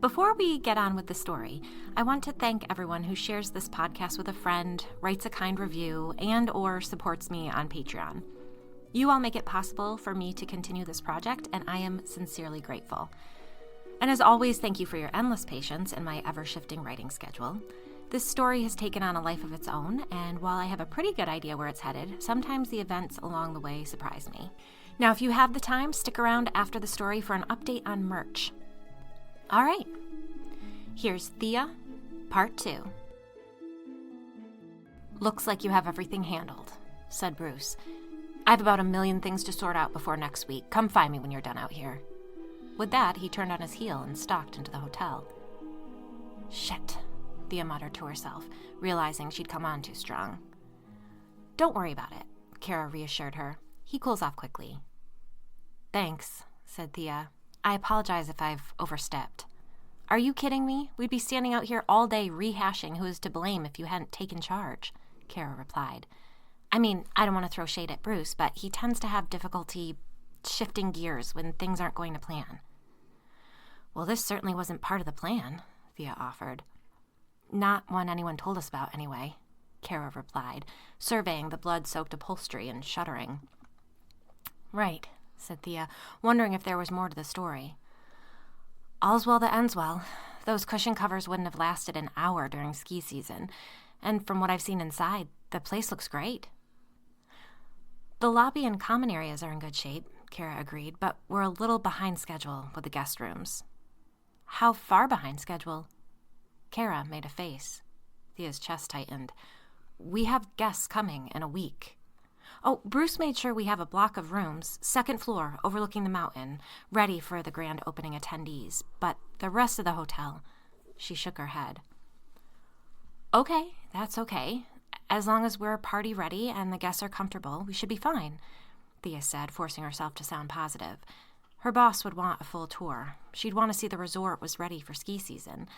Before we get on with the story, I want to thank everyone who shares this podcast with a friend, writes a kind review, and or supports me on Patreon. You all make it possible for me to continue this project, and I am sincerely grateful. And as always, thank you for your endless patience in my ever-shifting writing schedule. This story has taken on a life of its own, and while I have a pretty good idea where it's headed, sometimes the events along the way surprise me. Now, if you have the time, stick around after the story for an update on merch. All right, here's Thea, Part 2. "Looks like you have everything handled," said Bruce. "I have about 1,000,000 things to sort out before next week. Come find me when you're done out here." With that, he turned on his heel and stalked into the hotel. "Shit," Thea muttered to herself, realizing she'd come on too strong. "Don't worry about it," Kara reassured her. "He cools off quickly." "Thanks," said Thea. "I apologize if I've overstepped." "Are you kidding me? We'd be standing out here all day rehashing who is to blame if you hadn't taken charge," Kara replied. "I mean, I don't want to throw shade at Bruce, but he tends to have difficulty shifting gears when things aren't going to plan." "Well, this certainly wasn't part of the plan," Thea offered. "Not one anyone told us about, anyway," Kara replied, surveying the blood-soaked upholstery and shuddering. "Right," said Thea, wondering if there was more to the story. "All's well that ends well. Those cushion covers wouldn't have lasted an hour during ski season, and from what I've seen inside, the place looks great." "The lobby and common areas are in good shape," Kara agreed, "but we're a little behind schedule with the guest rooms." "How far behind schedule?" Kara made a face. Thea's chest tightened. "We have guests coming in a week." "Oh, Bruce made sure we have a block of rooms, second floor, overlooking the mountain, ready for the grand opening attendees. But the rest of the hotel," she shook her head. "Okay, that's okay. As long as we're party ready and the guests are comfortable, we should be fine," Thea said, forcing herself to sound positive. Her boss would want a full tour. She'd want to see the resort was ready for ski season.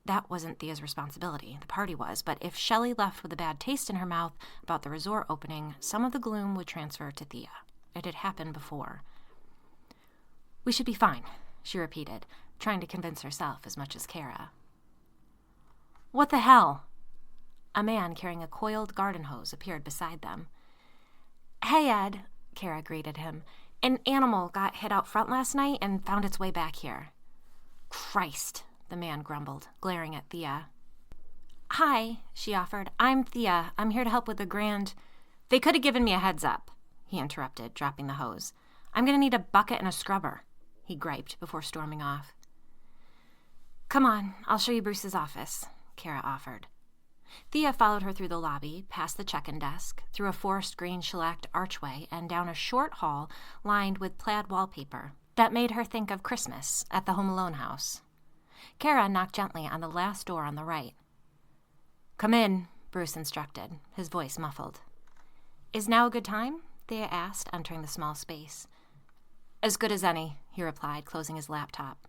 That wasn't Thea's responsibility. The party was, but if Shelley left with a bad taste in her mouth about the resort opening, some of the gloom would transfer to Thea. It had happened before. "We should be fine," she repeated, trying to convince herself as much as Kara. "What the hell?" A man carrying a coiled garden hose appeared beside them. "Hey, Ed," Kara greeted him. "An animal got hit out front last night and found its way back here." "Christ," the man grumbled, glaring at Thea. "Hi," she offered. "I'm Thea. I'm here to help with the grand—" "They could have given me a heads up," he interrupted, dropping the hose. "I'm going to need a bucket and a scrubber," he griped before storming off. "Come on, I'll show you Bruce's office," Kara offered. Thea followed her through the lobby, past the check-in desk, through a forest green shellacked archway, and down a short hall lined with plaid wallpaper that made her think of Christmas at the Home Alone house. Kara knocked gently on the last door on the right. "Come in," Bruce instructed, his voice muffled. "Is now a good time?" Thea asked, entering the small space. "As good as any," he replied, closing his laptop.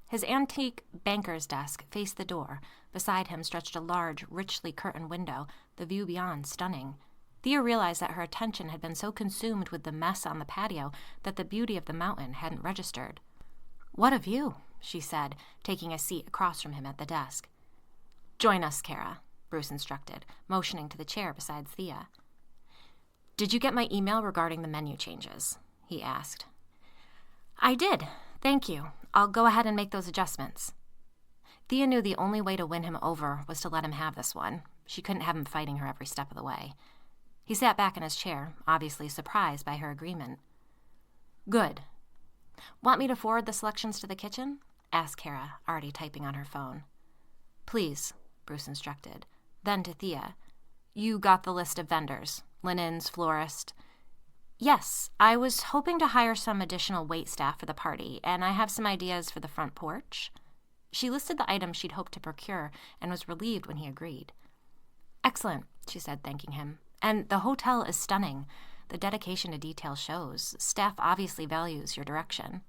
His antique banker's desk faced the door. Beside him stretched a large, richly curtained window, the view beyond stunning. Thea realized that her attention had been so consumed with the mess on the patio that the beauty of the mountain hadn't registered. "What a view," she said, taking a seat across from him at the desk. "Join us, Kara," Bruce instructed, motioning to the chair beside Thea. "Did you get my email regarding the menu changes?" he asked. "I did. Thank you. I'll go ahead and make those adjustments." Thea knew the only way to win him over was to let him have this one. She couldn't have him fighting her every step of the way. He sat back in his chair, obviously surprised by her agreement. "Good. Want me to forward the selections to the kitchen?" asked Kara, already typing on her phone. "Please," Bruce instructed. Then to Thea, "You got the list of vendors, linens, florist." "Yes, I was hoping to hire some additional wait staff for the party, and I have some ideas for the front porch." She listed the items she'd hoped to procure and was relieved when he agreed. "Excellent," she said, thanking him. "And the hotel is stunning. The dedication to detail shows. Staff obviously values your direction."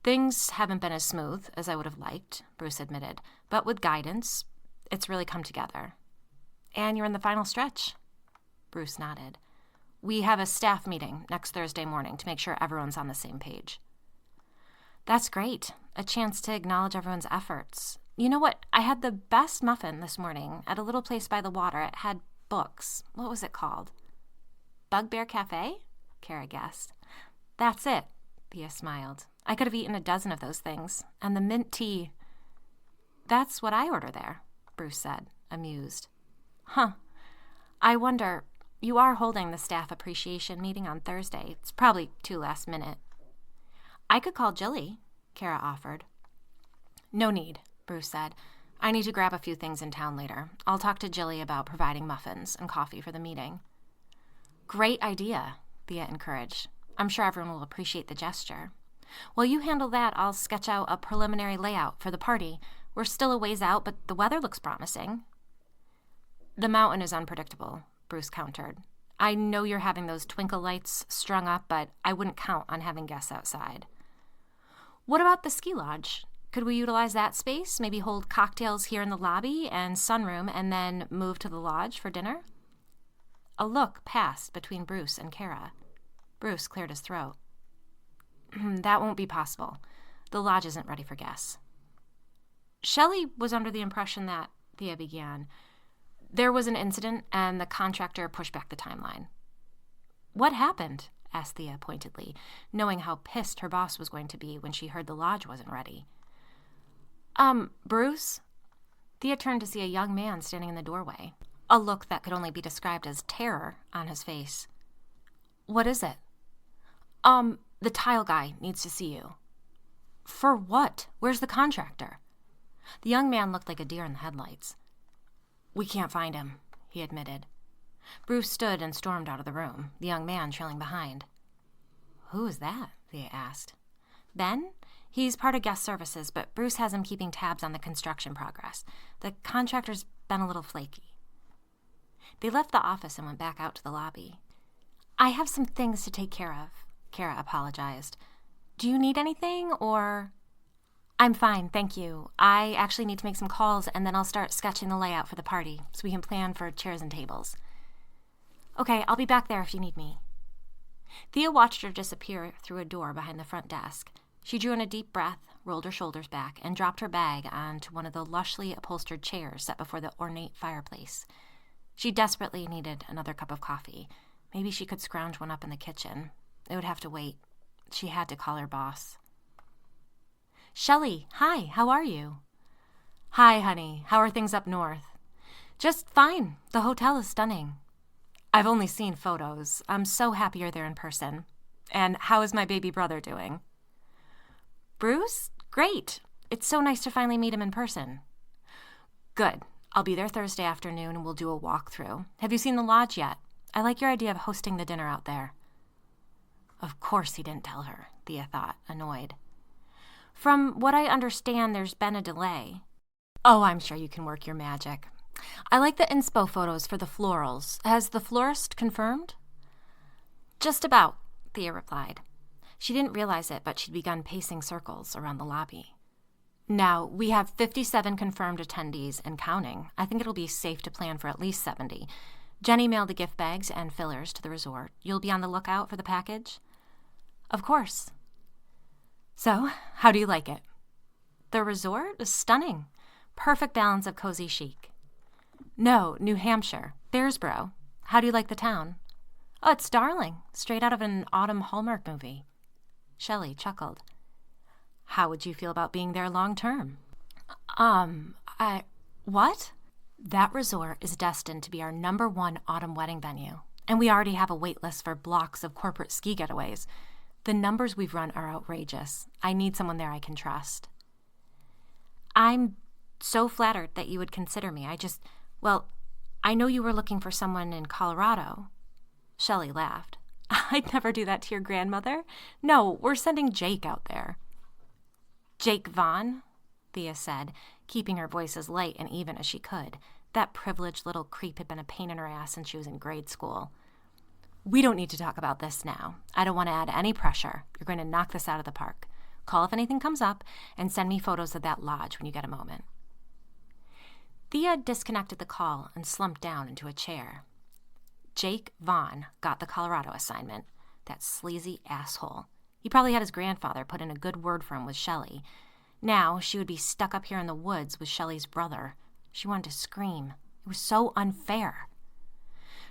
"Things haven't been as smooth as I would have liked," Bruce admitted, "but with guidance, it's really come together." "And you're in the final stretch?" Bruce nodded. "We have a staff meeting next Thursday morning to make sure everyone's on the same page." That's great. A chance to acknowledge everyone's efforts. You know what? I had the best muffin this morning at a little place by the water. It had books. What was it called? Bugbear Cafe? Kara guessed. That's it, Thea smiled. I could have eaten a dozen of those things. And the mint tea. That's what I order there, Bruce said, amused. Huh. I wonder, you are holding the staff appreciation meeting on Thursday. It's probably too last minute. I could call Jilly, Kara offered. No need, Bruce said. I need to grab a few things in town later. I'll talk to Jilly about providing muffins and coffee for the meeting. Great idea, Thea encouraged. I'm sure everyone will appreciate the gesture. While you handle that, I'll sketch out a preliminary layout for the party. We're still a ways out, but the weather looks promising. The mountain is unpredictable, Bruce countered. I know you're having those twinkle lights strung up, but I wouldn't count on having guests outside. What about the ski lodge? Could we utilize that space, maybe hold cocktails here in the lobby and sunroom, and then move to the lodge for dinner? A look passed between Bruce and Kara. Bruce cleared his throat. That won't be possible. The lodge isn't ready for guests. Shelley was under the impression that, Thea began, there was an incident and the contractor pushed back the timeline. What happened? Asked Thea pointedly, knowing how pissed her boss was going to be when she heard the lodge wasn't ready. Bruce? Thea turned to see a young man standing in the doorway, a look that could only be described as terror on his face. What is it? The tile guy needs to see you. For what? Where's the contractor? The young man looked like a deer in the headlights. We can't find him, he admitted. Bruce stood and stormed out of the room, the young man trailing behind. Who is that? Thea asked. Ben? He's part of guest services, but Bruce has him keeping tabs on the construction progress. The contractor's been a little flaky. They left the office and went back out to the lobby. I have some things to take care of, Kara apologized. Do you need anything, or... I'm fine, thank you. I actually need to make some calls, and then I'll start sketching the layout for the party, so we can plan for chairs and tables. Okay, I'll be back there if you need me. Thea watched her disappear through a door behind the front desk. She drew in a deep breath, rolled her shoulders back, and dropped her bag onto one of the lushly upholstered chairs set before the ornate fireplace. She desperately needed another cup of coffee. Maybe she could scrounge one up in the kitchen. It would have to wait. She had to call her boss. Shelley, hi, how are you? Hi, honey. How are things up north? Just fine. The hotel is stunning. I've only seen photos. I'm so happy you're there in person. And how is my baby brother doing? Bruce? Great. It's so nice to finally meet him in person. Good. I'll be there Thursday afternoon and we'll do a walkthrough. Have you seen the lodge yet? I like your idea of hosting the dinner out there. Of course he didn't tell her, Thea thought, annoyed. From what I understand, there's been a delay. Oh, I'm sure you can work your magic. I like the inspo photos for the florals. Has the florist confirmed? Just about, Thea replied. She didn't realize it, but she'd begun pacing circles around the lobby. Now, we have 57 confirmed attendees and counting. I think it'll be safe to plan for at least 70. Jenny mailed the gift bags and fillers to the resort. You'll be on the lookout for the package? Of course. So, how do you like it? The resort is stunning. Perfect balance of cozy chic. No, New Hampshire. Bearsboro. How do you like the town? Oh, it's darling. Straight out of an autumn Hallmark movie. Shelley chuckled. How would you feel about being there long term? What? That resort is destined to be our #1 autumn wedding venue, and we already have a wait list for blocks of corporate ski getaways. The numbers we've run are outrageous. I need someone there I can trust. I'm so flattered that you would consider me. I know you were looking for someone in Colorado. Shelley laughed. I'd never do that to your grandmother. No, we're sending Jake out there. Jake Vaughn, Thea said, keeping her voice as light and even as she could. That privileged little creep had been a pain in her ass since she was in grade school. We don't need to talk about this now. I don't want to add any pressure. You're going to knock this out of the park. Call if anything comes up, and send me photos of that lodge when you get a moment. Thea disconnected the call and slumped down into a chair. Jake Vaughn got the Colorado assignment, that sleazy asshole. He probably had his grandfather put in a good word for him with Shelley. Now she would be stuck up here in the woods with Shelley's brother. She wanted to scream. It was so unfair.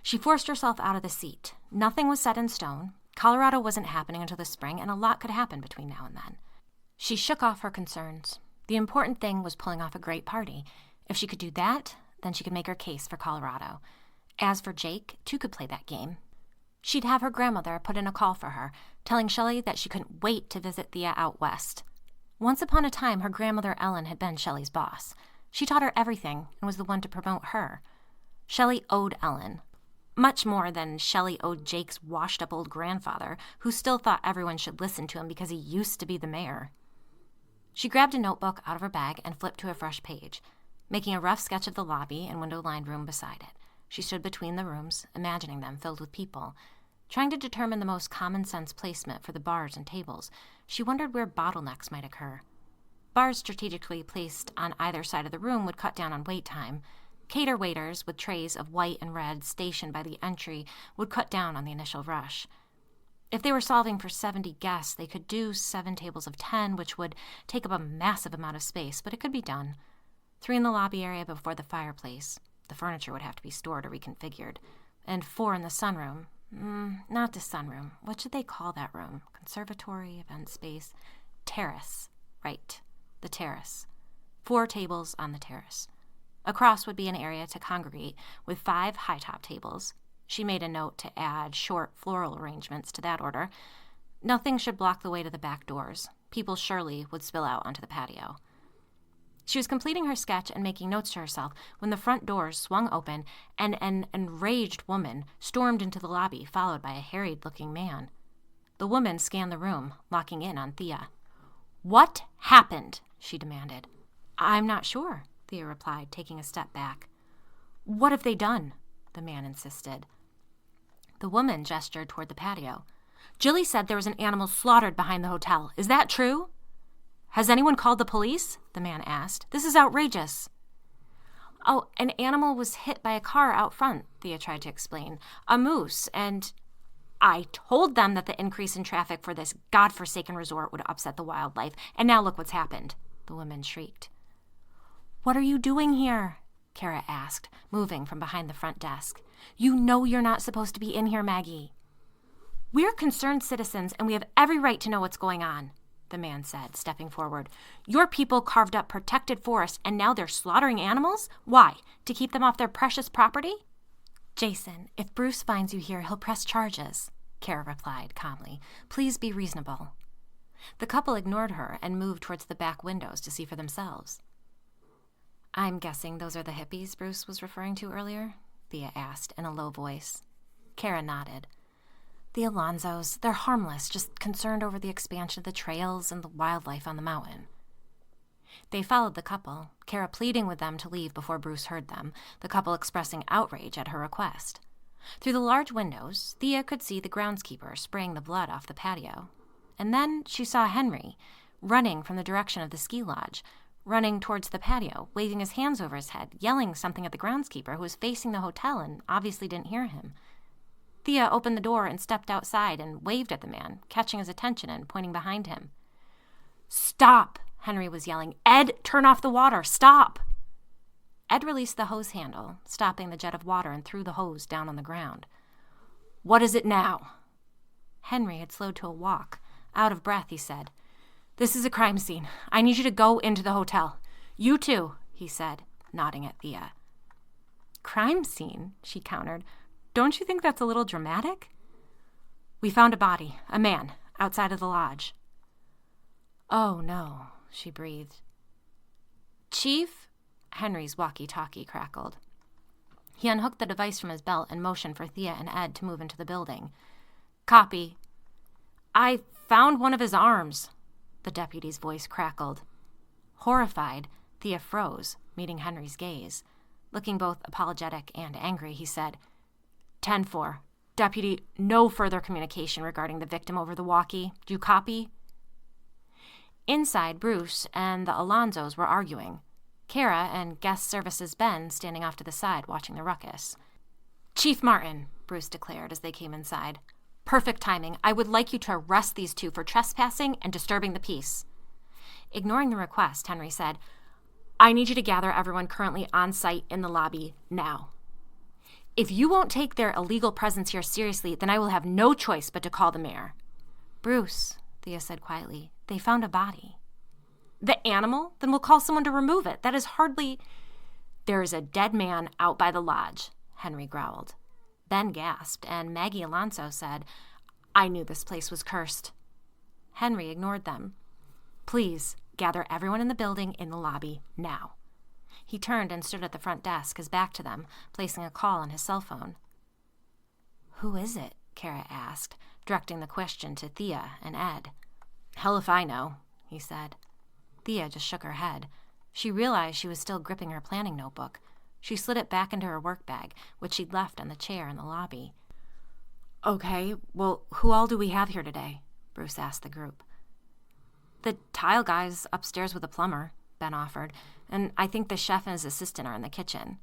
She forced herself out of the seat. Nothing was set in stone. Colorado wasn't happening until the spring, and a lot could happen between now and then. She shook off her concerns. The important thing was pulling off a great party. If she could do that, then she could make her case for Colorado. As for Jake, two could play that game. She'd have her grandmother put in a call for her, telling Shelley that she couldn't wait to visit Thea out west. Once upon a time, her grandmother Ellen had been Shelley's boss. She taught her everything and was the one to promote her. Shelley owed Ellen, much more than Shelley owed Jake's washed-up old grandfather, who still thought everyone should listen to him because he used to be the mayor. She grabbed a notebook out of her bag and flipped to a fresh page, making a rough sketch of the lobby and window-lined room beside it. She stood between the rooms, imagining them filled with people. Trying to determine the most common-sense placement for the bars and tables, she wondered where bottlenecks might occur. Bars strategically placed on either side of the room would cut down on wait time. Cater waiters with trays of white and red stationed by the entry would cut down on the initial rush. If they were solving for 70 guests, they could do 7 tables of 10, which would take up a massive amount of space, but it could be done. 3 in the lobby area before the fireplace. The furniture would have to be stored or reconfigured. And 4 in the sunroom. Not the sunroom. What should they call that room? Conservatory, event space, terrace. Right, the terrace. 4 tables on the terrace. Across would be an area to congregate with 5 high-top tables. She made a note to add short floral arrangements to that order. Nothing should block the way to the back doors. People surely would spill out onto the patio. She was completing her sketch and making notes to herself when the front doors swung open and an enraged woman stormed into the lobby, followed by a harried-looking man. The woman scanned the room, locking in on Thea. "What happened?" she demanded. "I'm not sure," Thea replied, taking a step back. "What have they done?" the man insisted. The woman gestured toward the patio. "Jilly said there was an animal slaughtered behind the hotel. Is that true?" "Has anyone called the police?" the man asked. "This is outrageous." "Oh, an animal was hit by a car out front," Thea tried to explain. "A moose, and I told them that the increase in traffic for this godforsaken resort would upset the wildlife, and now look what's happened," the woman shrieked. "What are you doing here?" Kara asked, moving from behind the front desk. "You know you're not supposed to be in here, Maggie." "We're concerned citizens, and we have every right to know what's going on," the man said, stepping forward. "Your people carved up protected forests, and now they're slaughtering animals? Why? To keep them off their precious property?" "Jason, if Bruce finds you here, he'll press charges," Kara replied calmly. "Please be reasonable." The couple ignored her and moved towards the back windows to see for themselves. "I'm guessing those are the hippies Bruce was referring to earlier?" Thea asked in a low voice. Kara nodded. "The Alonzos, they're harmless, just concerned over the expansion of the trails and the wildlife on the mountain." They followed the couple, Kara pleading with them to leave before Bruce heard them, the couple expressing outrage at her request. Through the large windows, Thea could see the groundskeeper spraying the blood off the patio. And then she saw Henry, running from the direction of the ski lodge, running towards the patio, waving his hands over his head, yelling something at the groundskeeper who was facing the hotel and obviously didn't hear him. Thea opened the door and stepped outside and waved at the man, catching his attention and pointing behind him. "Stop!" Henry was yelling. "Ed, turn off the water! Stop!" Ed released the hose handle, stopping the jet of water, and threw the hose down on the ground. "What is it now?" Henry had slowed to a walk. Out of breath, he said, "This is a crime scene. I need you to go into the hotel. You too," he said, nodding at Thea. "Crime scene?" she countered. "Don't you think that's a little dramatic?" "We found a body, a man, outside of the lodge." "Oh, no," she breathed. "Chief?" Henry's walkie-talkie crackled. He unhooked the device from his belt and motioned for Thea and Ed to move into the building. "Copy." "I found one of his arms." The deputy's voice crackled. Horrified, Thea froze, meeting Henry's gaze. Looking both apologetic and angry, he said, 10-4. Deputy, no further communication regarding the victim over the walkie. Do you copy? Inside, Bruce and the Alonzos were arguing. Kara and guest services Ben standing off to the side watching the ruckus. "Chief Martin," Bruce declared as they came inside. Perfect timing. I would like you to arrest these two for trespassing and disturbing the peace. Ignoring the request, Henry said, I need you to gather everyone currently on site in the lobby now. If you won't take their illegal presence here seriously, then I will have no choice but to call the mayor. Bruce, Thea said quietly, they found a body. The animal? Then we'll call someone to remove it. That is hardly... There is a dead man out by the lodge, Henry growled. Ben gasped, and Maggie Alonso said, I knew this place was cursed. Henry ignored them. Please, gather everyone in the building in the lobby now. He turned and stood at the front desk, his back to them, placing a call on his cell phone. Who is it? Kara asked, directing the question to Thea and Ed. Hell if I know, he said. Thea just shook her head. She realized she was still gripping her planning notebook. She slid it back into her work bag, which she'd left on the chair in the lobby. Okay, well, who all do we have here today? Bruce asked the group. The tile guy's upstairs with a plumber, Ben offered, and I think the chef and his assistant are in the kitchen.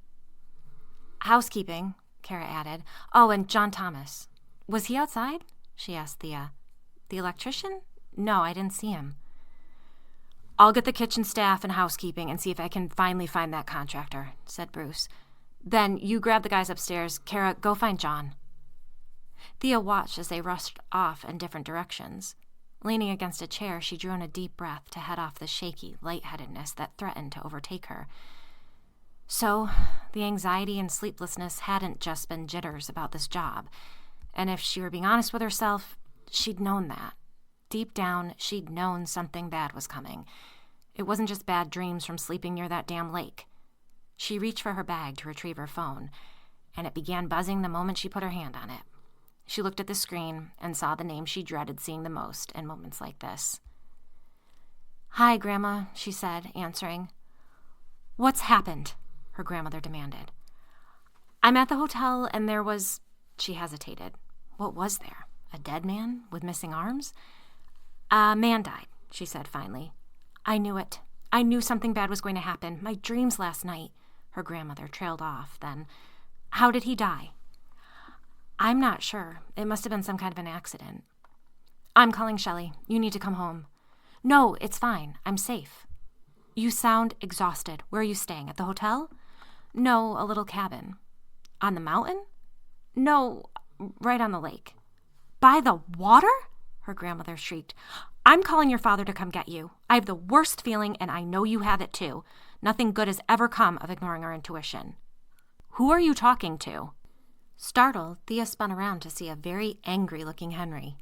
Housekeeping, Kara added. Oh, and John Thomas. Was he outside? She asked Thea. The electrician? No, I didn't see him. I'll get the kitchen staff and housekeeping and see if I can finally find that contractor, said Bruce. Then you grab the guys upstairs. Kara, go find John. Thea watched as they rushed off in different directions. Leaning against a chair, she drew in a deep breath to head off the shaky lightheadedness that threatened to overtake her. So, the anxiety and sleeplessness hadn't just been jitters about this job. And if she were being honest with herself, she'd known that. Deep down, she'd known something bad was coming. It wasn't just bad dreams from sleeping near that damn lake. She reached for her bag to retrieve her phone, and it began buzzing the moment she put her hand on it. She looked at the screen and saw the name she dreaded seeing the most in moments like this. Hi, Grandma, she said, answering. What's happened? Her grandmother demanded. I'm at the hotel and there was... She hesitated. What was there? A dead man with missing arms? A man died, she said finally. I knew it. I knew something bad was going to happen. My dreams last night. Her grandmother trailed off, then. How did he die? I'm not sure. It must have been some kind of an accident. I'm calling Shelley. You need to come home. No, it's fine. I'm safe. You sound exhausted. Where are you staying? At the hotel? No, a little cabin. On the mountain? No, right on the lake. By the water? Her grandmother shrieked. I'm calling your father to come get you. I have the worst feeling, and I know you have it too. Nothing good has ever come of ignoring our intuition. Who are you talking to? Startled, Thea spun around to see a very angry-looking Henry.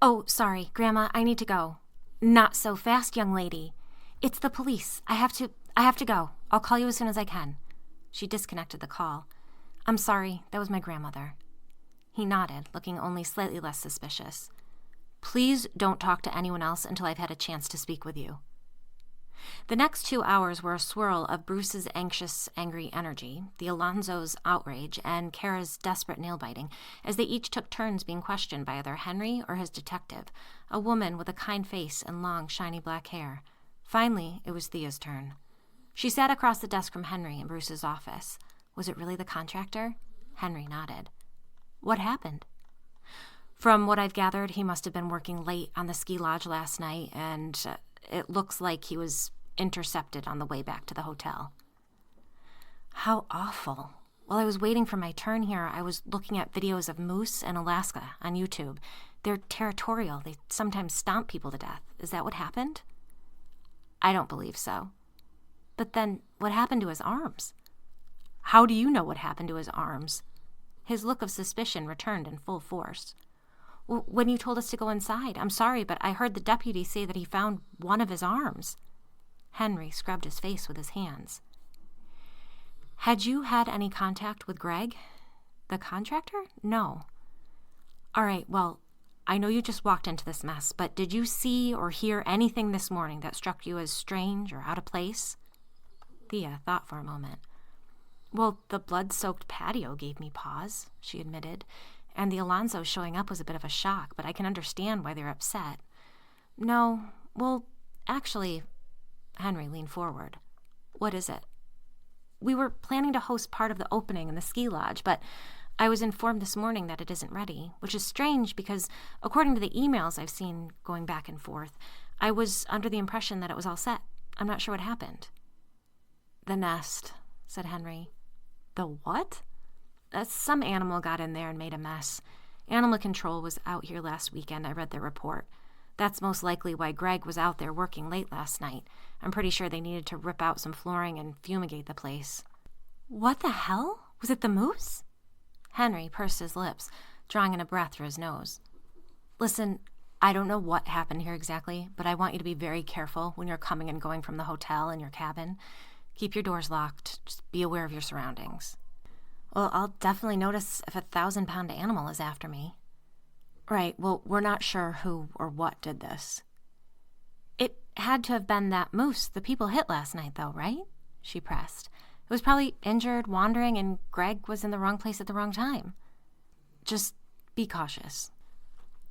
Oh, sorry, Grandma, I need to go. Not so fast, young lady. It's the police. I have to go. I'll call you as soon as I can. She disconnected the call. I'm sorry, that was my grandmother. He nodded, looking only slightly less suspicious. Please don't talk to anyone else until I've had a chance to speak with you. The next 2 hours were a swirl of Bruce's anxious, angry energy, the Alonzo's outrage, and Kara's desperate nail-biting, as they each took turns being questioned by either Henry or his detective, a woman with a kind face and long, shiny black hair. Finally, it was Thea's turn. She sat across the desk from Henry in Bruce's office. Was it really the contractor? Henry nodded. What happened? From what I've gathered, he must have been working late on the ski lodge last night, and it looks like he was intercepted on the way back to the hotel. How awful. While I was waiting for my turn here, I was looking at videos of moose in Alaska on YouTube. They're territorial. They sometimes stomp people to death. Is that what happened? I don't believe so. But then, what happened to his arms? How do you know what happened to his arms? His look of suspicion returned in full force. When you told us to go inside, I'm sorry, but I heard the deputy say that he found one of his arms. Henry scrubbed his face with his hands. Had you had any contact with Greg? The contractor? No. All right, well, I know you just walked into this mess, but did you see or hear anything this morning that struck you as strange or out of place? Thea thought for a moment. Well, the blood-soaked patio gave me pause, she admitted. And the Alonzo showing up was a bit of a shock, but I can understand why they're upset. No, well, actually, Henry leaned forward. What is it? We were planning to host part of the opening in the ski lodge, but I was informed this morning that it isn't ready, which is strange because, according to the emails I've seen going back and forth, I was under the impression that it was all set. I'm not sure what happened. The nest, said Henry. The what? Some animal got in there and made a mess. Animal control was out here last weekend. I read their report. That's most likely why Greg was out there working late last night. I'm pretty sure they needed to rip out some flooring and fumigate the place. What the hell? Was it the moose? Henry pursed his lips, drawing in a breath through his nose. Listen, I don't know what happened here exactly, but I want you to be very careful when you're coming and going from the hotel and your cabin. Keep your doors locked. Just be aware of your surroundings. Well, I'll definitely notice if a 1,000-pound animal is after me. Right, well, we're not sure who or what did this. It had to have been that moose the people hit last night, though, right? She pressed. It was probably injured, wandering, and Greg was in the wrong place at the wrong time. Just be cautious.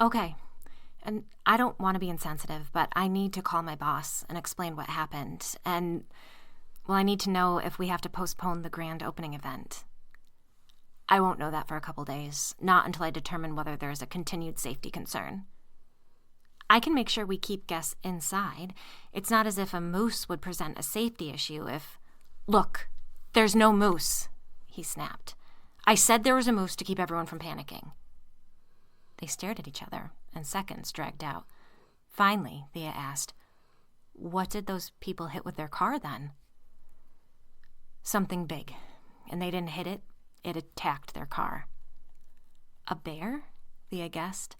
Okay. And I don't want to be insensitive, but I need to call my boss and explain what happened. And, well, I need to know if we have to postpone the grand opening event. I won't know that for a couple days, not until I determine whether there is a continued safety concern. I can make sure we keep guests inside. It's not as if a moose would present a safety issue if... Look, there's no moose, he snapped. I said there was a moose to keep everyone from panicking. They stared at each other, and seconds dragged out. Finally, Thea asked, what did those people hit with their car then? Something big, and they didn't hit it. It attacked their car. A bear? Thea guessed.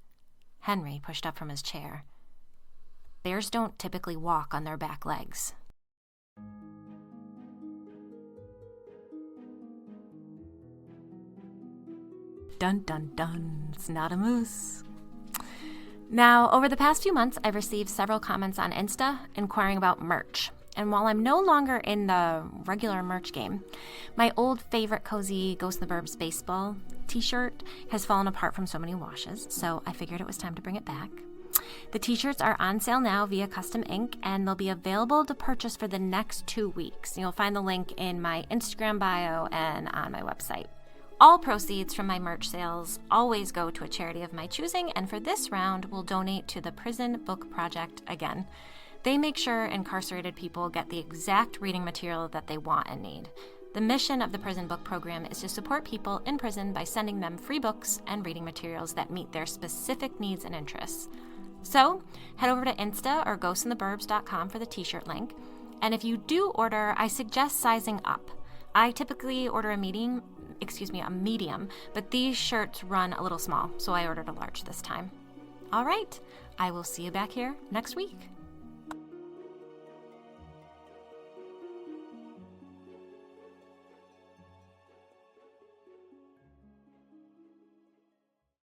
Henry pushed up from his chair. Bears don't typically walk on their back legs. Dun, dun, dun. It's not a moose. Now, over the past few months, I've received several comments on Insta inquiring about merch. And while I'm no longer in the regular merch game, my old favorite cozy Ghost in the Burbs baseball t-shirt has fallen apart from so many washes, so I figured it was time to bring it back. The t-shirts are on sale now via Custom Ink, and they'll be available to purchase for the next 2 weeks. You'll find the link in my Instagram bio and on my website. All proceeds from my merch sales always go to a charity of my choosing, and for this round, we'll donate to the Prison Book Project again. They make sure incarcerated people get the exact reading material that they want and need. The mission of the Prison Book Program is to support people in prison by sending them free books and reading materials that meet their specific needs and interests. So, head over to Insta or ghostintheburbs.com for the t-shirt link. And if you do order, I suggest sizing up. I typically order a medium, but these shirts run a little small, so I ordered a large this time. All right, I will see you back here next week.